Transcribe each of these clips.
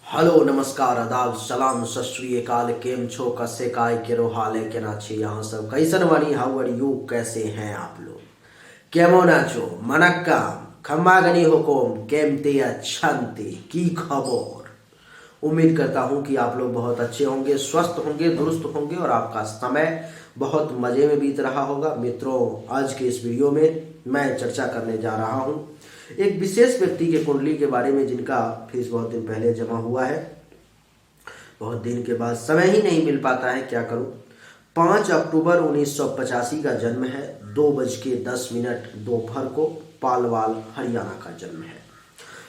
Hello नमस्कार आदाब सलाम सत श्री अकाल केम छो कसे काय केरो हाले के ना छे यहाँ सब कैसन वानी हाउ आर यू कैसे हैं आप लोग केमो ना छो मनक्का खम्मा गनी हुकुम केमते अच्छंते की खबर। उम्मीद करता हूं कि आप लोग बहुत अच्छे होंगे, स्वस्थ होंगे, दुरुस्त होंगे और आपका समय बहुत मजे में बीत रहा होगा। मित्रों, आज के इस वीडियो में मैं चर्चा करने जा रहा हूं एक विशेष व्यक्ति के कुंडली के बारे में जिनका फीस बहुत दिन पहले जमा हुआ है। बहुत दिन के बाद समय ही नहीं मिल पाता है, क्या करूं। 5 अक्टूबर 1985 का जन्म है। 2:10 दोपहर को पालवाल हरियाणा का जन्म है।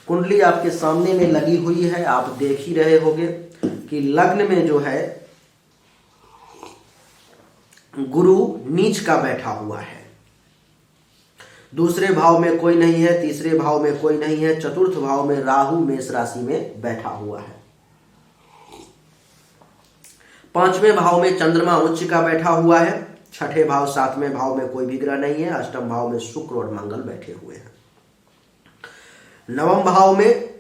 कुंडली आपके सामने में लगी हुई है, आप देख ही रहे होंगे कि लग्न में जो है गुरु नीच का बैठा हुआ है। दूसरे भाव में कोई नहीं है, तीसरे भाव में कोई नहीं है, चतुर्थ भाव में राहु मेष राशि में बैठा हुआ है। 5वें भाव में चंद्रमा उच्च का बैठा हुआ है। 6ठे भाव 7वें भाव में कोई भी ग्रह नहीं है। 8वें भाव में शुक्र और मंगल बैठे हुए हैं। 9वें भाव में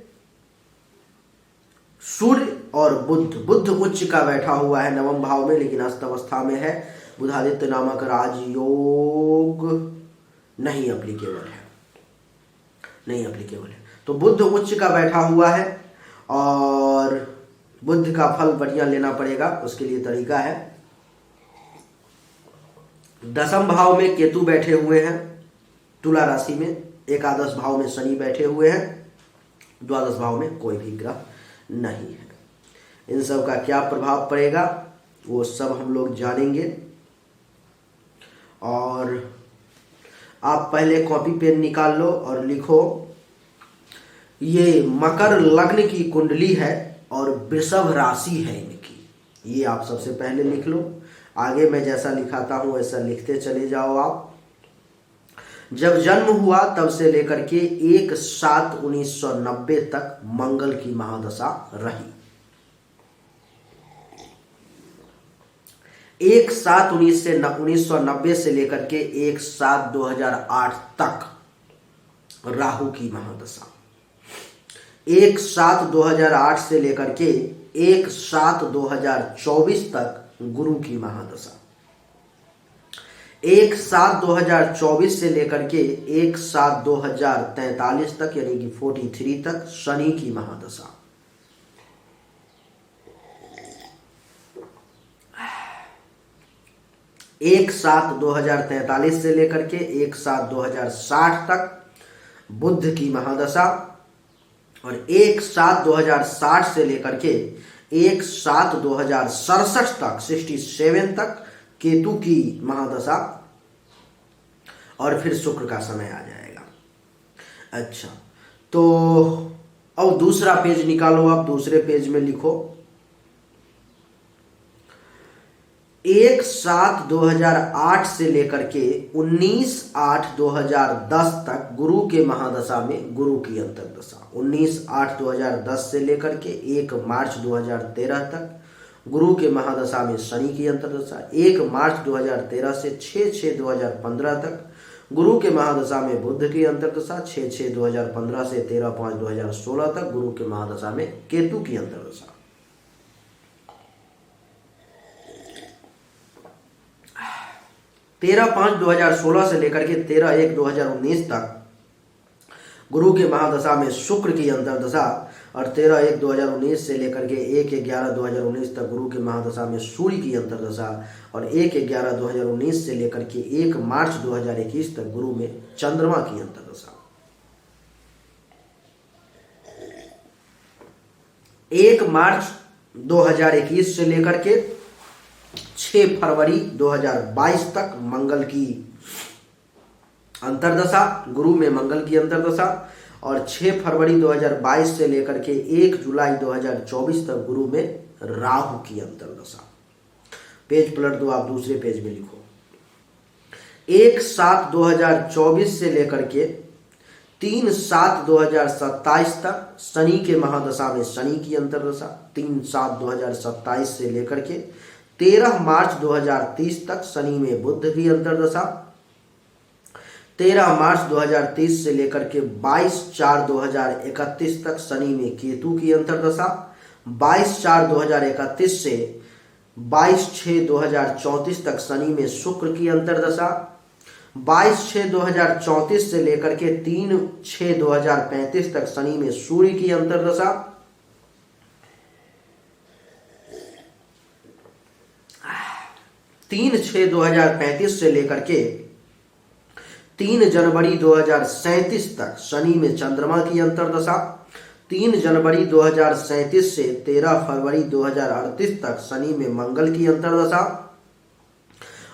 सूर्य और बुध उच्च का बैठा हुआ है 9वें भाव में, लेकिन अस्त अवस्था में है। बुधादित्य नामक राजयोग नहीं अप्लीकेबल है, तो बुध उच्च का बैठा हुआ है और बुध का फल बढ़िया लेना पड़ेगा, उसके लिए तरीका है। 10वें भाव में केतु बैठे हुए हैं तुला राशि में। 11 भाव में शनि बैठे हुए हैं। 12 भाव में कोई भी ग्रह नहीं है। इन सब का क्या प्रभाव पड़ेगा वो सब हम लोग जानेंगे। और आप पहले कॉपी पेन निकाल लो और लिखो, ये मकर लग्न की कुंडली है और वृषभ राशि है इनकी। ये आप सबसे पहले लिख लो। आगे मैं जैसा लिखाता हूं वैसा लिखते चले जाओ आप। जब जन्म हुआ तब से लेकर के 1/7/1990 तक मंगल की महादशा रही। 1/7/1990 से लेकर के 1/7/2008 तक राहु की महादशा। 1/7/2008 से लेकर के 1/7/2024 तक गुरु की महादशा। 1/7/2024 से लेकर के 1/7/2043 तक यानी कि 43 तक शनि की महादशा। 1/7/2043 से लेकर के 1/7/2060 तक बुध की महादशा और 1/7/2060 से लेकर के 1/7/2067 तक 67 तक केतु की महादशा और फिर शुक्र का समय आ जाएगा। अच्छा, तो अब दूसरा पेज निकालो। आप दूसरे पेज में लिखो 1/7/2008 से लेकर के 19/8/2010 तक गुरु के महादशा में गुरु की अंतर्दशा। 19/8/2010 से लेकर के 1 मार्च 2013 तक गुरु के महादशा में शनि की अंतर्दशा। 1 मार्च 2013 से 6/6/2015 तक गुरु के महादशा में बुध की अंतर्दशा। 6/6/2015 से 13/5/2016 तक गुरु के महादशा में केतु की अंतर्दशा। 13/5/2016 से लेकर के 13/1/2019 तक गुरु के महादशा में शुक्र की अंतर्दशा और 13/1/2019 से लेकर के 1/11/2019 तक गुरु के महादशा में सूर्य की अंतर्दशा और 1/11/2019 से लेकर के 1 मार्च 2021 तक गुरु में चंद्रमा की अंतर्दशा। 1 मार्च 2021 से लेकर के 6 फरवरी 2022 तक मंगल की अंतर्दशा, गुरु में मंगल की अंतर्दशा और 6 फरवरी 2022 से लेकर के 1 जुलाई 2024 तक गुरु में राहु की अंतर्दशा। पेज पलट दो, आप दूसरे पेज में लिखो 1/7/2024 से लेकर के 3/7/2027 तक शनि के महादशा में शनि की अंतर्दशा। 3/7/2027 से लेकर के 13 मार्च 2030 तक शनि में बुध की अंतर्दशा। 13 मार्च 2030 से लेकर के 22/4/2031 तक शनि में केतु की अंतर्दशा 22/4/2031 से 22/6/2034 तक शनि में शुक्र की अंतर्दशा, 22/6/2034 से लेकर के 3/6/2035 तक शनि में सूर्य की अंतर्दशा, 3/6/2035 से लेकर के 3 जनवरी 2037 तक शनि में चंद्रमा की अंतर्दशा, 3 जनवरी 2037 से 13 फरवरी 2038 तक शनि में मंगल की अंतर्दशा,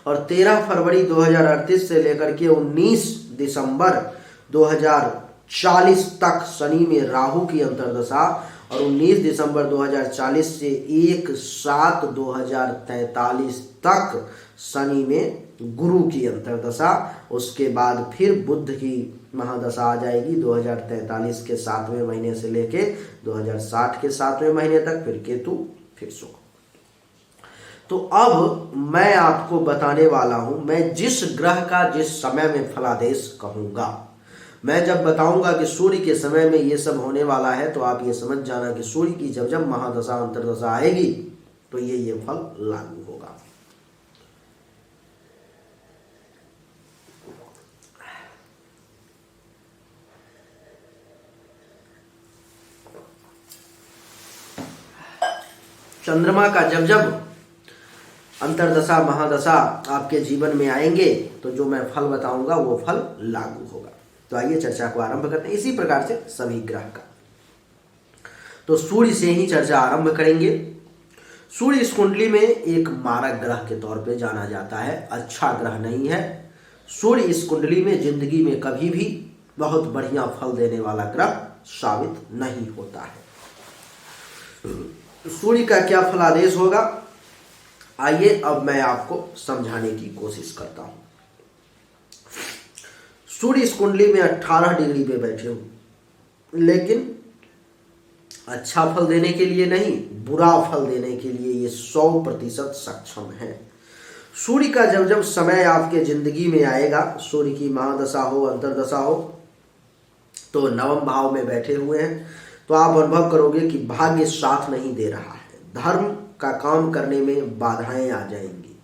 और 13 फरवरी 2038 से लेकर के 19 दिसंबर 2040 तक शनि में राहु की अंतर्दशा, और 19 दिसंबर 2040 से 1/7/2043 तक शनि में गुरु की अंतर्दशा। उसके बाद फिर बुध की महादशा आ जाएगी 2043 के 7वें महीने से लेके 2060 के 7वें महीने तक, फिर केतु, फिर शुक्र। तो अब मैं आपको बताने वाला हूं, मैं जिस ग्रह का जिस समय में फलादेश कहूंगा, मैं जब बताऊंगा कि सूर्य के समय में ये सब होने वाला है, तो आप ये समझ जाना कि सूर्य की जब जब महादशा अंतर्दशा आएगी तो ये फल लागू होगा। चंद्रमा का जब जब अंतर्दशा महादशा आपके जीवन में आएंगे तो जो मैं फल बताऊंगा वो फल लागू होगा। तो आइए चर्चा को आरंभ करते हैं इसी प्रकार से सभी ग्रह का। तो सूर्य से ही चर्चा आरंभ करेंगे। सूर्य इस कुंडली में एक मारक ग्रह के तौर पे जाना जाता है, अच्छा ग्रह नहीं है। सूर्य इस कुंडली में जिंदगी में कभी भी बहुत बढ़िया फल देने वाला ग्रह साबित नहीं होता है। सूर्य का क्या फलादेश होगा, आइए अब मैं आपको समझाने की कोशिश करता हूं। सूर्य इस कुंडली में 18 डिग्री पे बैठे हो, लेकिन अच्छा फल देने के लिए नहीं, बुरा फल देने के लिए ये 100% सक्षम है। सूर्य का जब जब समय आपके जिंदगी में आएगा, सूर्य की महादशा हो अंतर्दशा हो, तो नवम भाव में बैठे हुए हैं, तो आप अनुभव करोगे कि भाग्य साथ नहीं दे रहा है। धर्म का काम करने में बाधाएं आ जाएंगी,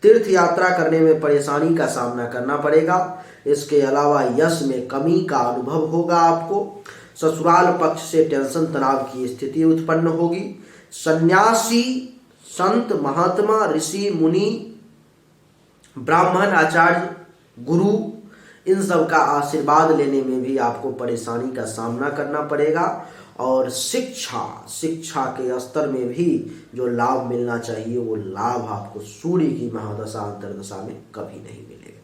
तीर्थ यात्रा करने में परेशानी का सामना करना पड़ेगा। इसके अलावा यश में कमी का अनुभव होगा आपको। ससुराल पक्ष से टेंशन तनाव की स्थिति उत्पन्न होगी। सन्यासी, संत, महात्मा, ऋषि, मुनि, ब्राह्मण, आचार्य, गुरु, इन सब का आशीर्वाद लेने में भी आपको परेशानी का सामना करना पड़ेगा। और शिक्षा के स्तर में भी जो लाभ मिलना चाहिए वो लाभ आपको सूर्य की महादशा अंतर्दशा में कभी नहीं मिलेगा।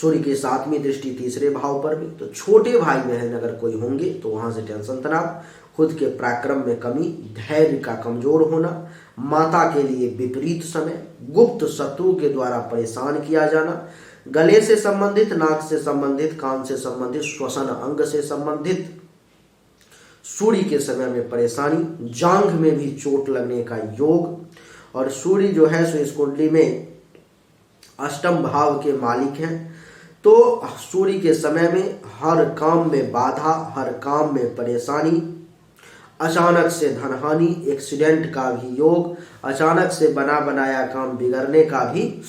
सूर्य की 7वीं दृष्टि तीसरे भाव पर भी, तो छोटे भाई बहन अगर कोई होंगे तो वहां से टेंशन तनाव, खुद के पराक्रम में कमी, धैर्य का कमजोर होना, माता के लिए विपरीत समय, गुप्त शत्रु के द्वारा परेशान किया जाना, गले से संबंधित, नाक से संबंधित, कान से संबंधित, श्वसन अंग से संबंधित सूर्य के समय में परेशानी, जांघ में भी चोट लगने का योग। और सूर्य जो है सो इस कुंडली में अष्टम भाव के मालिक हैं, तो सूर्य के समय में हर काम में बाधा, हर काम में परेशानी, अचानक से धनहानि, एक्सीडेंट का भी योग, अचानक से बना बनाया काम बिगड़ने का भी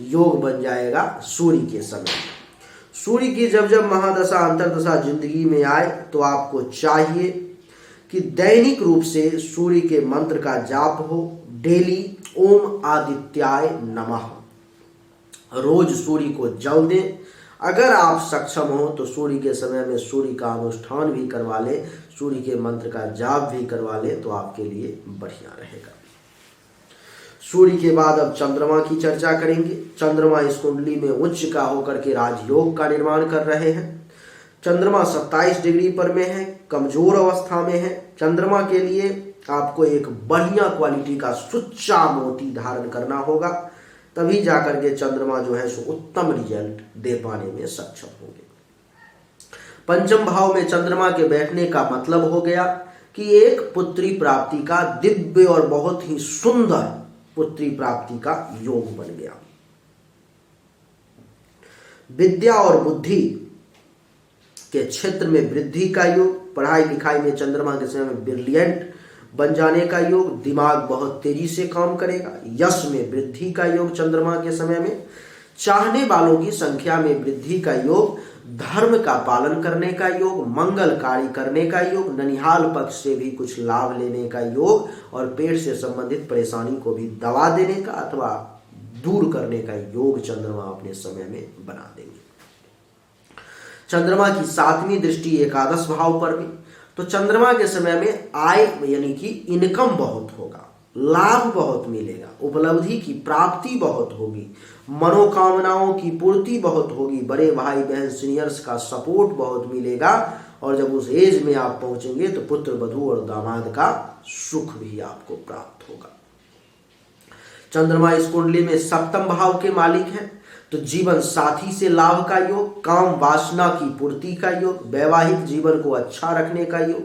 योग बन जाएगा सूर्य के समय। सूर्य की जब जब महादशा अंतर्दशा जिंदगी में आए तो आपको चाहिए कि दैनिक रूप से सूर्य के मंत्र का जाप हो। डेली ओम आदित्याय नमः रोज सूर्य को जल दें। अगर आप सक्षम हो तो सूर्य के समय में सूर्य का अनुष्ठान भी करवा ले, सूर्य के मंत्र का जाप भी करवा ले, तो आपके लिए बढ़िया रहेगा। सूर्य के बाद अब चंद्रमा की चर्चा करेंगे। चंद्रमा इस कुंडली में उच्च का होकर के राजयोग का निर्माण कर रहे हैं। चंद्रमा 27 डिग्री पर में है, कमजोर अवस्था में है। चंद्रमा के लिए आपको एक बढ़िया क्वालिटी का सुच्चा मोती धारण करना होगा, तभी जाकर के चंद्रमा जो है सो उत्तम रिजल्ट दे पाने में सक्षम होंगे। पंचम भाव में चंद्रमा के बैठने का मतलब हो गया कि एक पुत्री प्राप्ति का दिव्य और बहुत ही सुंदर पुत्री प्राप्ति का योग बन गया। विद्या और बुद्धि के क्षेत्र में वृद्धि का योग, पढ़ाई लिखाई में चंद्रमा के समय में ब्रिलियंट बन जाने का योग, दिमाग बहुत तेजी से काम करेगा, यश में वृद्धि का योग चंद्रमा के समय में, चाहने वालों की संख्या में वृद्धि का योग, धर्म का पालन करने का योग, मंगल कार्य करने का योग, ननिहाल पक्ष से भी कुछ लाभ लेने का योग और पेट से संबंधित परेशानी को भी दबा देने का अथवा दूर करने का योग चंद्रमा अपने समय में बना देंगे। चंद्रमा की 7वीं दृष्टि एकादश भाव पर भी, तो चंद्रमा के समय में आय यानी कि इनकम बहुत होगा, लाभ बहुत मिलेगा, उपलब्धि की प्राप्ति बहुत होगी, मनोकामनाओं की पूर्ति बहुत होगी, बड़े भाई बहन सीनियर्स का सपोर्ट बहुत मिलेगा और जब उस एज में आप पहुंचेंगे तो पुत्र वधू और दामाद का सुख भी आपको प्राप्त होगा। चंद्रमा इस कुंडली में 7म भाव के मालिक हैं, तो जीवन साथी से लाभ का योग, काम वासना की पूर्ति का योग, वैवाहिक जीवन को अच्छा रखने का योग,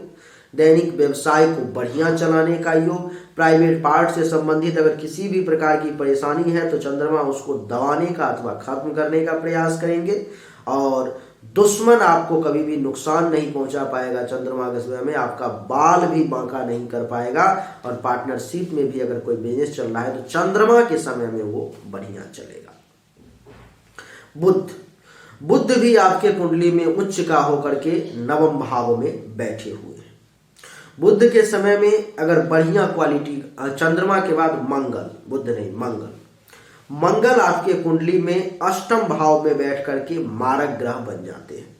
दैनिक व्यवसाय को बढ़िया चलाने का योग, प्राइवेट पार्ट से संबंधित अगर किसी भी प्रकार की परेशानी है तो चंद्रमा उसको दबाने का अथवा खत्म करने का प्रयास करेंगे और दुश्मन आपको कभी भी नुकसान नहीं पहुंचा पाएगा। चंद्रमा के समय में आपका बाल भी बांका नहीं कर पाएगा और पार्टनरशिप में भी अगर कोई बिजनेस चल रहा है तो चंद्रमा के समय में वो बढ़िया चलेगा। बुध भी आपके कुंडली में उच्च का होकर के 9वें भाव में बैठे हुए हैं। बुध के समय में अगर बढ़िया क्वालिटी, चंद्रमा के बाद मंगल, बुध नहीं मंगल आपके कुंडली में 8वें भाव में बैठ करके मारक ग्रह बन जाते हैं।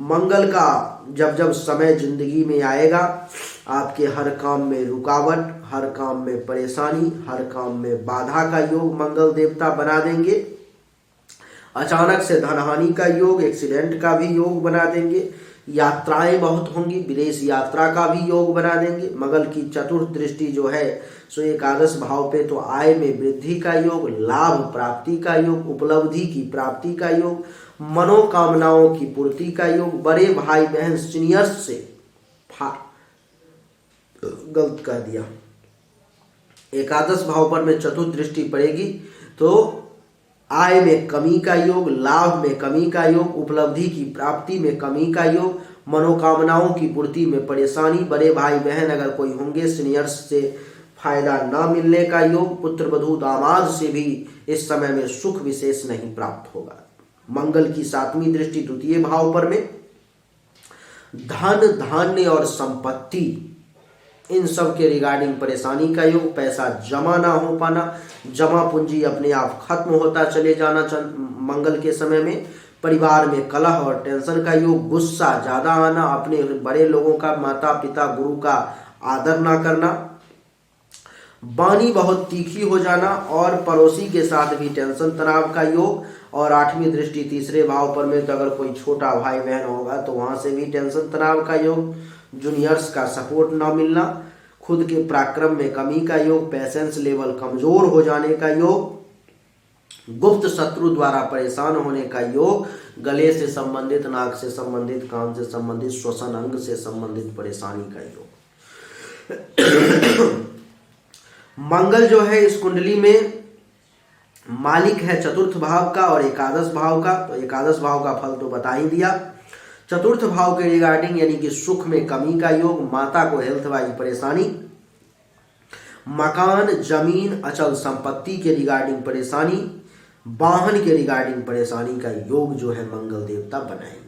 मंगल का जब जब समय जिंदगी में आएगा आपके हर काम में रुकावट, हर काम में परेशानी, हर काम में बाधा का योग मंगल देवता बना देंगे। अचानक से धनहानि का योग, एक्सीडेंट का भी योग बना देंगे, यात्राएं बहुत होंगी, विदेश यात्रा का भी योग बना देंगे। मंगल की 4th दृष्टि जो है सो एकादश भाव पे, तो आय में वृद्धि का योग, लाभ प्राप्ति का योग, उपलब्धि की प्राप्ति का योग, मनोकामनाओं की पूर्ति का योग, बड़े भाई बहन सीनियर्स से गलत कह दिया, एकादश भाव पर में 4th दृष्टि पड़ेगी तो आय में कमी का योग, लाभ में कमी का योग, उपलब्धि की प्राप्ति में कमी का योग, मनोकामनाओं की पूर्ति में परेशानी, बड़े भाई बहन अगर कोई होंगे सीनियर्स से फायदा न मिलने का योग, पुत्र वधू दामाद से भी इस समय में सुख विशेष नहीं प्राप्त होगा। मंगल की 7वीं दृष्टि 2य भाव पर में धन, धान्य और संपत्ति, इन सब के रिगार्डिंग परेशानी का योग, पैसा जमा ना हो पाना, जमा पूंजी अपने आप खत्म होता चले जाना मंगल के समय में, परिवार में कलह और टेंशन का योग, गुस्सा ज्यादा आना, अपने बड़े लोगों का, माता पिता गुरु का आदर ना करना, वाणी बहुत तीखी हो जाना और पड़ोसी के साथ भी टेंशन तनाव का योग। और 8वीं दृष्टि 3रे भाव पर में, तो अगर कोई छोटा भाई बहन होगा तो वहां से भी टेंशन तनाव का योग, जूनियर्स का सपोर्ट ना मिलना, खुद के पराक्रम में कमी का योग, पेशेंस लेवल कमजोर हो जाने का योग, गुप्त शत्रु द्वारा परेशान होने का योग, गले से संबंधित, नाक से संबंधित, कान से संबंधित, श्वसन अंग से संबंधित परेशानी का योग। मंगल जो है इस कुंडली में मालिक है 4th भाव का और एकादश भाव का, तो एकादश भाव का फल तो बता ही दिया। 4th भाव के रिगार्डिंग यानी कि सुख में कमी का योग, माता को हेल्थ वाइज परेशानी, मकान, जमीन, अचल संपत्ति के रिगार्डिंग परेशानी, वाहन के रिगार्डिंग परेशानी का योग जो है मंगल देवता बनाएंगे।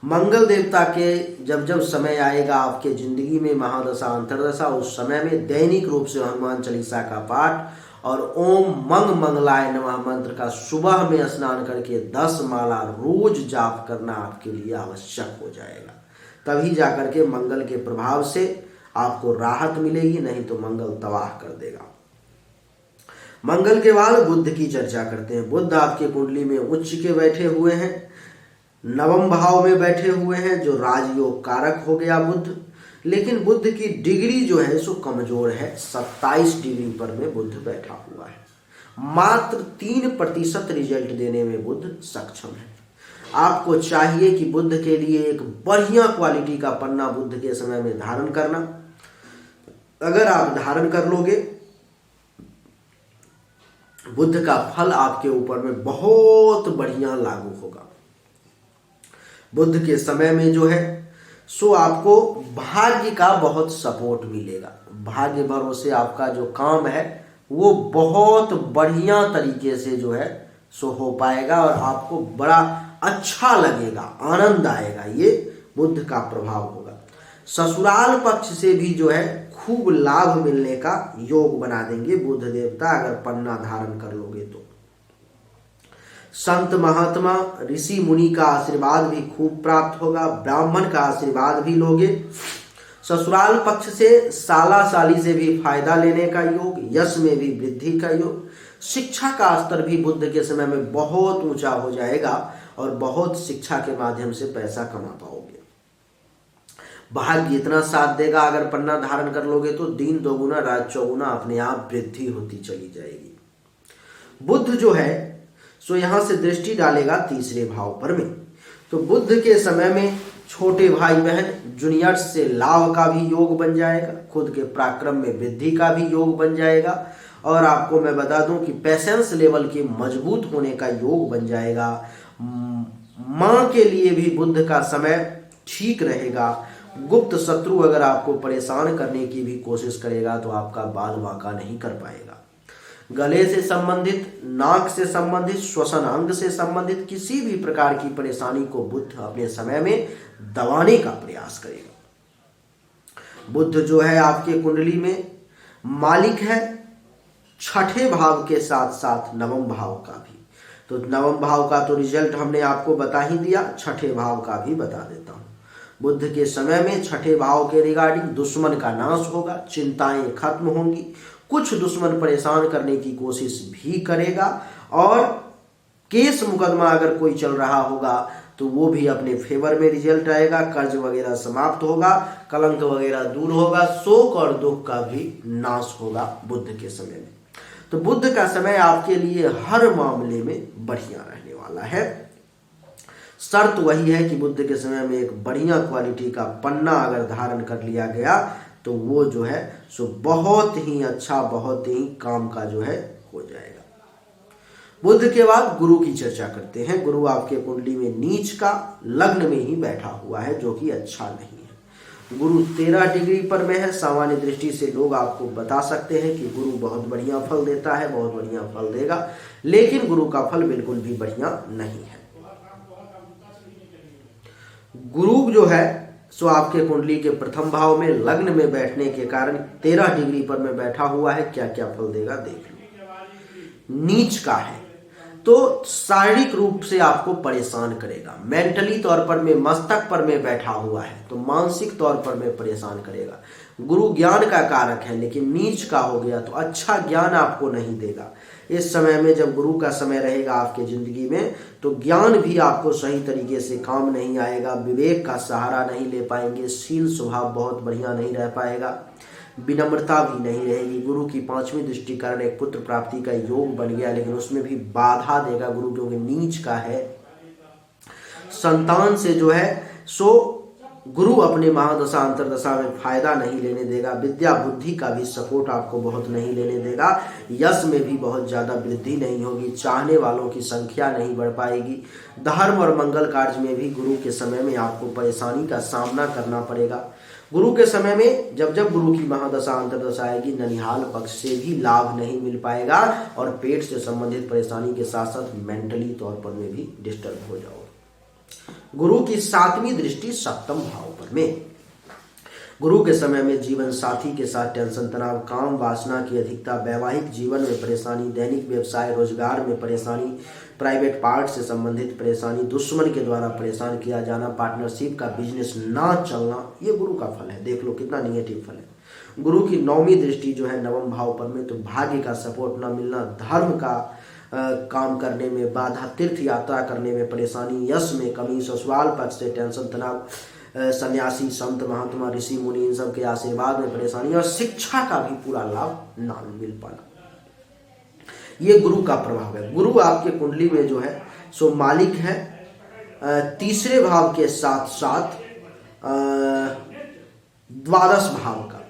मंगल देवता के जब जब समय आएगा आपके जिंदगी में महादशा अंतरदशा, उस समय में दैनिक रूप से हनुमान चालीसा का पाठ और ओम मंग मंगलाय नमः मंत्र का सुबह में स्नान करके 10 माला रोज जाप करना आपके लिए आवश्यक हो जाएगा। तभी जाकर के मंगल के प्रभाव से आपको राहत मिलेगी, नहीं तो मंगल तबाह कर देगा। मंगल के बाद बुध की चर्चा करते हैं। बुध आपके कुंडली में उच्च के बैठे हुए हैं, 9वें भाव में बैठे हुए हैं जो राजयोग कारक हो गया बुध। लेकिन बुध की डिग्री जो है सो कमजोर है, 27 डिग्री पर में बुध बैठा हुआ है। मात्र 3% रिजल्ट देने में बुध सक्षम है। आपको चाहिए कि बुध के लिए एक बढ़िया क्वालिटी का पन्ना बुध के समय में धारण करना। अगर आप धारण कर लोगे, बुध का फल आपके ऊपर में बहुत बढ़िया लागू होगा। बुध के समय में जो है सो आपको भाग्य का बहुत सपोर्ट मिलेगा। भाग्य भरोसे आपका जो काम है वो बहुत बढ़िया तरीके से जो है सो हो पाएगा और आपको बड़ा अच्छा लगेगा, आनंद आएगा। ये बुध का प्रभाव होगा। ससुराल पक्ष से भी जो है खूब लाभ मिलने का योग बना देंगे बुध देवता, अगर पन्ना धारण कर लोगे तो। संत महात्मा ऋषि मुनि का आशीर्वाद भी खूब प्राप्त होगा, ब्राह्मण का आशीर्वाद भी लोगे। ससुराल पक्ष से साला साली से भी फायदा लेने का योग, यश में भी वृद्धि का योग। शिक्षा का स्तर भी बुध के समय में बहुत ऊंचा हो जाएगा और बहुत शिक्षा के माध्यम से पैसा कमा पाओगे। भाग्य इतना साथ देगा, अगर पन्ना धारण कर लोगे तो दिन दोगुना रात चौगुना अपने आप वृद्धि होती चली जाएगी। बुध जो है सो यहां से दृष्टि डालेगा तीसरे भाव पर में, तो बुध के समय में छोटे भाई बहन जूनियर्स से लाभ का भी योग बन जाएगा, खुद के पराक्रम में वृद्धि का भी योग बन जाएगा। और आपको मैं बता दूं कि पेशेंस लेवल के मजबूत होने का योग बन जाएगा। मां के लिए भी बुध का समय ठीक रहेगा। गुप्त शत्रु अगर आपको परेशान करने की भी कोशिश करेगा तो आपका बाल बांका नहीं कर पाएगा। गले से संबंधित, नाक से संबंधित, श्वसन अंग से संबंधित किसी भी प्रकार की परेशानी को बुध अपने समय में दबाने का प्रयास करेगा। बुध जो है आपके कुंडली में मालिक है छठे भाव के साथ साथ नवम भाव का भी। तो नवम भाव का तो रिजल्ट हमने आपको बता ही दिया, छठे भाव का भी बता देता हूं। बुध के समय में छठे भाव के रिगार्डिंग दुश्मन का नाश होगा, चिंताएं खत्म होंगी, कुछ दुश्मन परेशान करने की कोशिश भी करेगा और केस मुकदमा अगर कोई चल रहा होगा तो वो भी अपने फेवर में रिजल्ट आएगा, कर्ज वगैरह समाप्त होगा, कलंक वगैरह दूर होगा, शोक और दुख का भी नाश होगा बुध के समय में। तो बुध का समय आपके लिए हर मामले में बढ़िया रहने वाला है। शर्त वही है कि बुध के समय में एक बढ़िया क्वालिटी का पन्ना अगर धारण कर लिया गया तो वो जो है सो बहुत ही अच्छा, बहुत ही काम का जो है हो जाएगा। बुध के बाद गुरु की चर्चा करते हैं। गुरु आपके कुंडली में नीच का लग्न में ही बैठा हुआ है, जो कि अच्छा नहीं है। गुरु 13 डिग्री पर में है। सामान्य दृष्टि से लोग आपको बता सकते हैं कि गुरु बहुत बढ़िया फल देता है, बहुत बढ़िया फल देगा, लेकिन गुरु का फल बिल्कुल भी बढ़िया नहीं है। गुरु जो है सो आपके कुंडली के प्रथम भाव में लग्न में बैठने के कारण 13 डिग्री पर में बैठा हुआ है। क्या क्या फल देगा देख लो। नीच का है तो शारीरिक रूप से आपको परेशान करेगा। मेंटली तौर पर में मस्तक पर में बैठा हुआ है तो मानसिक तौर पर में परेशान करेगा। गुरु ज्ञान का कारक है, लेकिन नीच का हो गया तो अच्छा ज्ञान आपको नहीं देगा। इस समय में जब गुरु का समय रहेगा आपके जिंदगी में तो ज्ञान भी आपको सही तरीके से काम नहीं आएगा, विवेक का सहारा नहीं ले पाएंगे, शील स्वभाव बहुत बढ़िया नहीं रह पाएगा, विनम्रता भी नहीं रहेगी। गुरु की 5वीं दृष्टि कारण एक पुत्र प्राप्ति का योग बन गया, लेकिन उसमें भी बाधा देगा गुरु, क्योंकि नीच का है। संतान से जो है सो गुरु अपने महादशा अंतरदशा में फायदा नहीं लेने देगा। विद्या बुद्धि का भी सपोर्ट आपको बहुत नहीं लेने देगा। यश में भी बहुत ज्यादा वृद्धि नहीं होगी। चाहने वालों की संख्या नहीं बढ़ पाएगी। धर्म और मंगल कार्य में भी गुरु के समय में आपको परेशानी का सामना करना पड़ेगा। गुरु के समय में जब जब गुरु की महादशा अंतरदशा आएगी, ननिहाल पक्ष से भी लाभ नहीं मिल पाएगा और पेट से संबंधित परेशानी के साथ साथ मेंटली तौर पर में भी डिस्टर्ब हो जाओगे। गुरु की 7वीं दृष्टि सप्तम भाव पर में। गुरु के समय में जीवन साथी के साथ टेंशन, तनाव, काम वासना की अधिकता, वैवाहिक जीवन में परेशानी, दैनिक व्यवसाय रोजगार में परेशानी, प्राइवेट पार्ट से संबंधित परेशानी, दुश्मन के द्वारा परेशान किया जाना, पार्टनरशिप का बिजनेस ना चलना, ये गुरु का फल है। देख लो कितना निगेटिव फल है। गुरु की 9वीं दृष्टि जो है नवम भाव पर में, तो भाग्य का सपोर्ट ना मिलना, धर्म का काम करने में बाधा, तीर्थ यात्रा करने में परेशानी, यश में कमी, ससुराल पक्ष से टेंशन, तनाव, सन्यासी, संत, महात्मा, ऋषि मुनि इन सब के आशीर्वाद में परेशानी और शिक्षा का भी पूरा लाभ ना मिल पाना, ये गुरु का प्रभाव है। गुरु आपके कुंडली में जो है सो मालिक है 3रे भाव के साथ साथ 12 भाव का।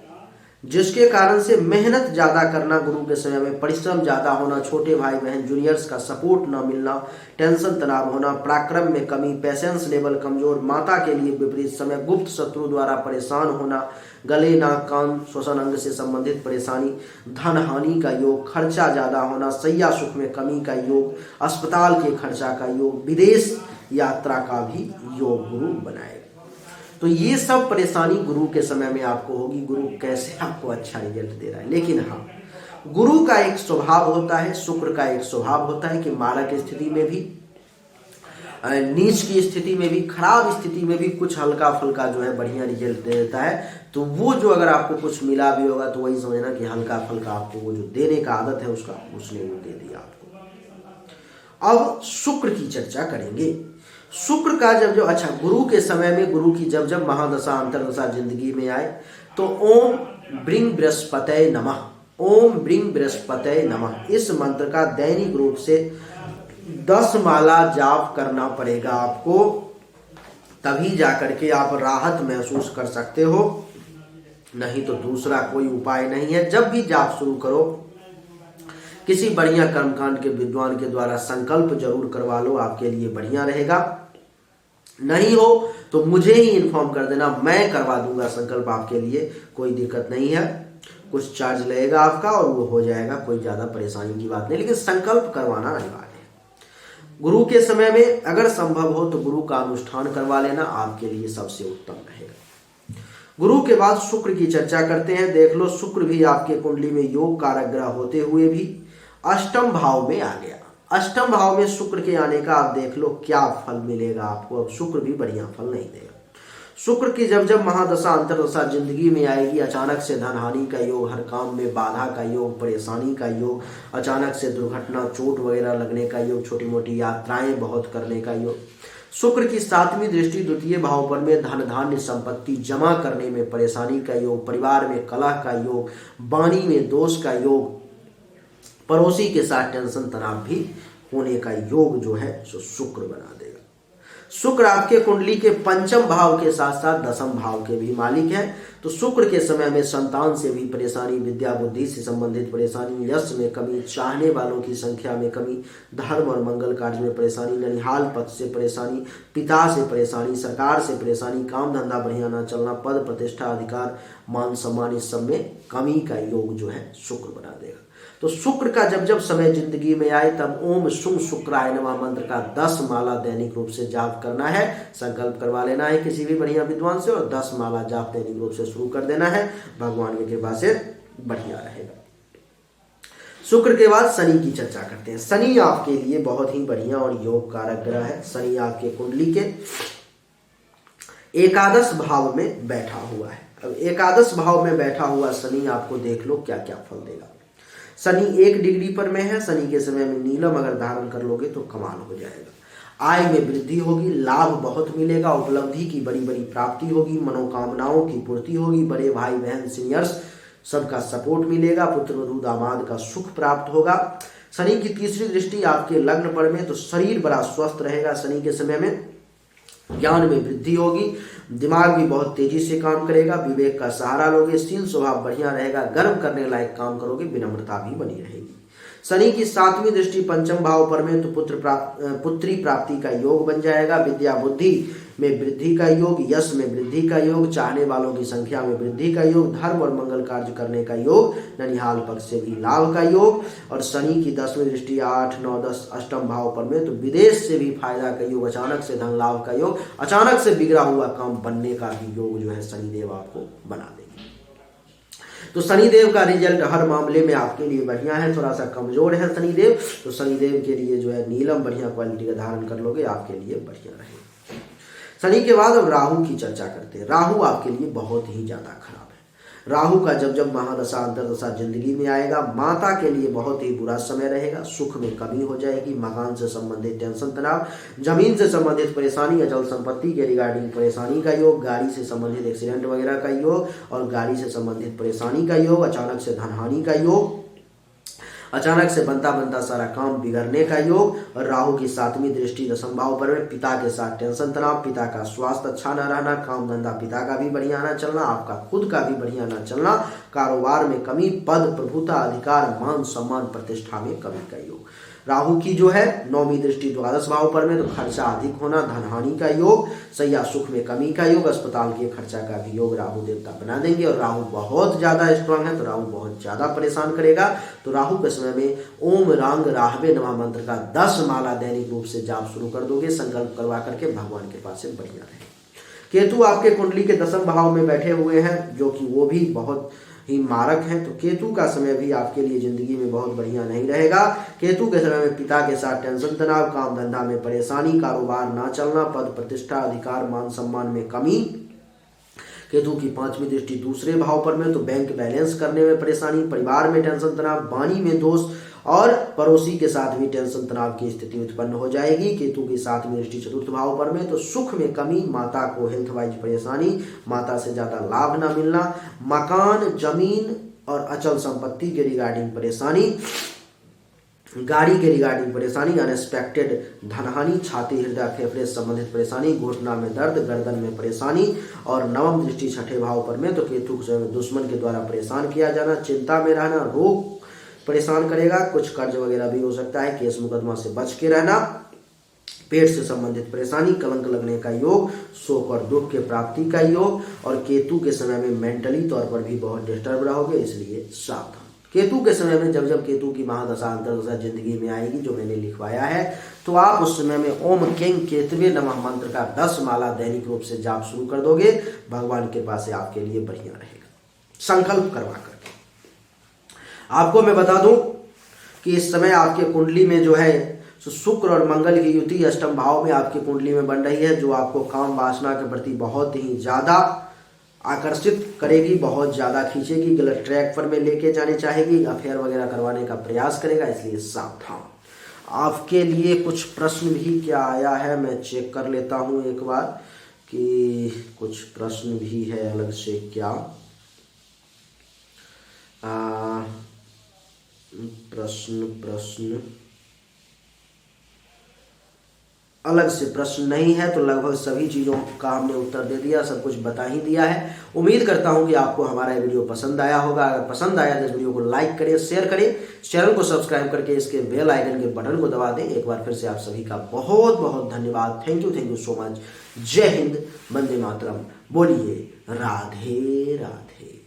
जिसके कारण से मेहनत ज़्यादा करना गुरु के समय में, परिश्रम ज़्यादा होना, छोटे भाई बहन जूनियर्स का सपोर्ट ना मिलना, टेंशन तनाव होना, पराक्रम में कमी, पेशेंस लेवल कमजोर, माता के लिए विपरीत समय, गुप्त शत्रु द्वारा परेशान होना, गले नाक कान श्वसन अंग से संबंधित परेशानी, धन हानि का योग, खर्चा ज़्यादा होना, सैया सुख में कमी का योग, अस्पताल के खर्चा का योग, विदेश यात्रा का भी योग गुरु बनाएगा। तो ये सब परेशानी गुरु के समय में आपको होगी। गुरु कैसे आपको अच्छा रिजल्ट दे रहा है, लेकिन हाँ, गुरु का एक स्वभाव होता है, शुक्र का एक स्वभाव होता है कि मारक स्थिति में भी, नीच की स्थिति में भी, खराब स्थिति में भी कुछ हल्का फुल्का जो है बढ़िया रिजल्ट दे देता है। तो वो जो अगर आपको कुछ मिला भी होगा तो वही समझना कि हल्का फुल्का आपको वो जो देने का आदत है उसका उसने वो दे दिया आपको। अब शुक्र की चर्चा करेंगे। शुक्र का जब अच्छा, गुरु के समय में गुरु की जब महादशा अंतरदशा जिंदगी में आए तो ओम ब्रिंग बृहस्पतये नमः, ओम ब्रिंग बृहस्पतये नमः, इस मंत्र का दैनिक रूप से 10 माला जाप करना पड़ेगा आपको, तभी जाकर के आप राहत महसूस कर सकते हो, नहीं तो दूसरा कोई उपाय नहीं है। जब भी जाप शुरू करो किसी बढ़िया कर्मकांड के विद्वान के द्वारा संकल्प जरूर करवा लो, आपके लिए बढ़िया रहेगा। नहीं हो तो मुझे ही इन्फॉर्म कर देना, मैं करवा दूंगा संकल्प आपके लिए, कोई दिक्कत नहीं है। कुछ चार्ज लगेगा आपका और वो हो जाएगा, कोई ज़्यादा परेशानी की बात नहीं, लेकिन संकल्प करवाना अनिवार्य है। गुरु के समय में अगर संभव हो तो गुरु का अनुष्ठान करवा लेना आपके लिए सबसे उत्तम रहेगा। गुरु के बाद शुक्र की चर्चा करते हैं। देख लो, शुक्र भी आपके कुंडली में योग कारक ग्रह होते हुए भी अष्टम भाव में आ गया। अष्टम भाव में शुक्र के आने का आप देख लो क्या फल मिलेगा आपको। अब शुक्र भी बढ़िया फल नहीं देगा। शुक्र की जब महादशा अंतरदशा जिंदगी में आएगी, अचानक से धन हानि का योग, हर काम में बाधा का योग, परेशानी का योग, अचानक से दुर्घटना चोट वगैरह लगने का योग, छोटी मोटी यात्राएं बहुत करने का योग। शुक्र की 7वीं दृष्टि द्वितीय भाव पर में धन धान्य संपत्ति जमा करने में परेशानी का योग, परिवार में कलह का योग, वाणी में दोष का योग, पड़ोसी के साथ टेंशन तनाव भी होने का योग जो है सो शुक्र बना देगा। शुक्र आपके कुंडली के पंचम भाव के साथ साथ दसम भाव के भी मालिक है। तो शुक्र के समय में संतान से भी परेशानी, विद्या बुद्धि से संबंधित परेशानी, यश में कमी, चाहने वालों की संख्या में कमी, धर्म और मंगल कार्य में परेशानी, ननिहाल पद से परेशानी, पिता से परेशानी, सरकार से परेशानी, काम धंधा बढ़िया ना चलना, पद प्रतिष्ठा अधिकार मान सम्मान, इस सब में कमी का योग जो है शुक्र बना देगा। तो शुक्र का जब समय जिंदगी में आए तब ओम शुं शुक्राय नमः मंत्र का 10 माला दैनिक रूप से जाप करना है, संकल्प करवा लेना है किसी भी बढ़िया विद्वान से और 10 माला जाप दैनिक रूप से शुरू कर देना है। भगवान की कृपा से बढ़िया रहेगा। शुक्र के बाद शनि की चर्चा करते हैं। शनि आपके लिए बहुत ही बढ़िया और योग कारक ग्रह है। शनि आपके कुंडली के एकादश भाव में बैठा हुआ है। अब एकादश भाव में बैठा हुआ शनि आपको देख लो क्या क्या फल देगा। शनि 1 डिग्री पर में है। शनि के समय में नीलम अगर धारण कर लोगे तो कमाल हो जाएगा। आय में वृद्धि होगी, लाभ बहुत मिलेगा, उपलब्धि की बड़ी बड़ी प्राप्ति होगी, मनोकामनाओं की पूर्ति होगी, बड़े भाई बहन सीनियर्स सबका सपोर्ट मिलेगा, पुत्र वधू दामाद का सुख प्राप्त होगा। शनि की तीसरी दृष्टि आपके लग्न पर में, तो शरीर बड़ा स्वस्थ रहेगा। शनि के समय में ज्ञान में वृद्धि होगी, दिमाग भी बहुत तेजी से काम करेगा, विवेक का सहारा लोगे, शील स्वभाव बढ़िया रहेगा, गर्व करने लायक काम करोगे, विनम्रता भी बनी रहेगी। शनि की 7वीं दृष्टि पंचम भाव पर में, तो पुत्री प्राप्ति का योग बन जाएगा, विद्या बुद्धि में वृद्धि का योग, यश में वृद्धि का योग, चाहने वालों की संख्या में वृद्धि का योग, धर्म और मंगल कार्य करने का योग, ननिहाल पक्ष से भी लाभ का योग। और शनि की 10वीं दृष्टि 8, 9, 10 अष्टम भाव पर में, तो विदेश से भी फायदा का योग, अचानक से धन लाभ का योग, अचानक से बिगड़ा हुआ काम बनने का भी योग जो है शनिदेव आपको बना देंगे। तो शनिदेव का रिजल्ट हर मामले में आपके लिए बढ़िया है। थोड़ा सा कमजोर है शनिदेव, तो शनिदेव के लिए जो है नीलम बढ़िया क्वालिटी का धारण कर लोगे, आपके लिए बढ़िया रहेगा। शनि के बाद अब राहु की चर्चा करते हैं। राहु आपके लिए बहुत ही ज्यादा खराब है। राहु का जब महादशा अंतरदशा जिंदगी में आएगा, माता के लिए बहुत ही बुरा समय रहेगा। सुख में कमी हो जाएगी, मकान से संबंधित टेंशन तनाव, जमीन से संबंधित परेशानी, अचल संपत्ति के रिगार्डिंग परेशानी का योग, गाड़ी से संबंधित एक्सीडेंट वगैरह का योग और गाड़ी से संबंधित परेशानी का योग, अचानक से धन हानि का योग, अचानक से बनता बनता सारा काम बिगड़ने का योग। और राहु की 7वीं दृष्टि 10वें भाव पर में, पिता के साथ टेंशन तनाव, पिता का स्वास्थ्य अच्छा न रहना, काम धंधा पिता का भी बढ़िया ना चलना, आपका खुद का भी बढ़िया ना चलना, कारोबार में कमी, पद प्रभुता अधिकार मान सम्मान प्रतिष्ठा में कमी का योग। राहु की जो है 9वीं दृष्टि 12 भाव पर में, तो खर्चा अधिक होना, धन हानि का योग, सैया सुख में कमी का योग, अस्पताल के खर्चा का भी योग राहु देवता बना देंगे। और राहु बहुत ज्यादा स्ट्रांग है तो राहु बहुत ज्यादा परेशान करेगा। तो राहु के समय में ओम रांग राहवे नमः मंत्र का 10 माला दैनिक रूप से जाप शुरू कर दोगे, संकल्प करवा करके भगवान के पास से बढ़िया रहे। केतु आपके कुंडली के 10वें भाव में बैठे हुए हैं, जो कि वो भी बहुत ही मारक हैं। तो केतु का समय भी आपके लिए जिंदगी में बहुत बढ़िया नहीं रहेगा। केतु के समय में पिता के साथ टेंशन तनाव, काम धंधा में परेशानी, कारोबार ना चलना, पद प्रतिष्ठा अधिकार मान सम्मान में कमी। केतु की 5वीं दृष्टि 2 भाव पर में, तो बैंक बैलेंस करने में परेशानी, परिवार में टेंशन तनाव, वाणी में दोष और पड़ोसी के साथ भी टेंशन तनाव की स्थिति उत्पन्न हो जाएगी। केतु की 7वीं दृष्टि 4 भाव पर में, तो सुख में कमी, माता को हेल्थ वाइज परेशानी, माता से ज्यादा लाभ ना मिलना, मकान जमीन और अचल संपत्ति के रिगार्डिंग परेशानी, गाड़ी के रिगार्डिंग परेशानी, अनएक्सपेक्टेड धनहानि, छाती हृदय फेफड़े से संबंधित परेशानी, घुटना में दर्द, गर्दन में परेशानी। और 9वीं दृष्टि 6ठे भाव पर में, तो केतु के दुश्मन के द्वारा परेशान किया जाना, चिंता में रहना, रोग परेशान करेगा, कुछ कर्ज वगैरह भी हो सकता है, केस मुकदमा से बच के रहना, पेट से संबंधित परेशानी, कलंक लगने का योग, शोक और दुख के प्राप्ति का योग। और केतु के समय में मेंटली तौर पर भी बहुत डिस्टर्ब रहोगे, इसलिए सावधान। केतु के समय में जब जब केतु की महादशा अंतर्दशा जिंदगी में आएगी, जो मैंने लिखवाया है, तो आप उस समय में ओम किंग केतवे नमः मंत्र का 10 माला दैनिक रूप से जाप शुरू कर दोगे, भगवान के पास से आपके लिए बढ़िया रहेगा, संकल्प करवा करके। आपको मैं बता दूं कि इस समय आपके कुंडली में जो है शुक्र और मंगल की युति 8वें भाव में आपकी कुंडली में बन रही है, जो आपको काम वासना के प्रति बहुत ही ज्यादा आकर्षित करेगी, बहुत ज्यादा खींचेगी, गलत ट्रैक पर में लेके जाने चाहेगी, अफेयर वगैरह करवाने का प्रयास करेगा, इसलिए सावधान। आपके लिए कुछ प्रश्न भी क्या आया है, मैं चेक कर लेता हूं एक बार कि कुछ प्रश्न भी है अलग से क्या। प्रश्न अलग से प्रश्न नहीं है, तो लगभग सभी चीज़ों का हमने उत्तर दे दिया, सब कुछ बता ही दिया है। उम्मीद करता हूं कि आपको हमारा ये वीडियो पसंद आया होगा। अगर पसंद आया तो इस वीडियो को लाइक करें, शेयर करें, चैनल को सब्सक्राइब करके इसके बेल आइकन के बटन को दबा दें। एक बार फिर से आप सभी का बहुत बहुत धन्यवाद। Thank you so much. जय हिंद, वंदे मातरम। बोलिए राधे राधे।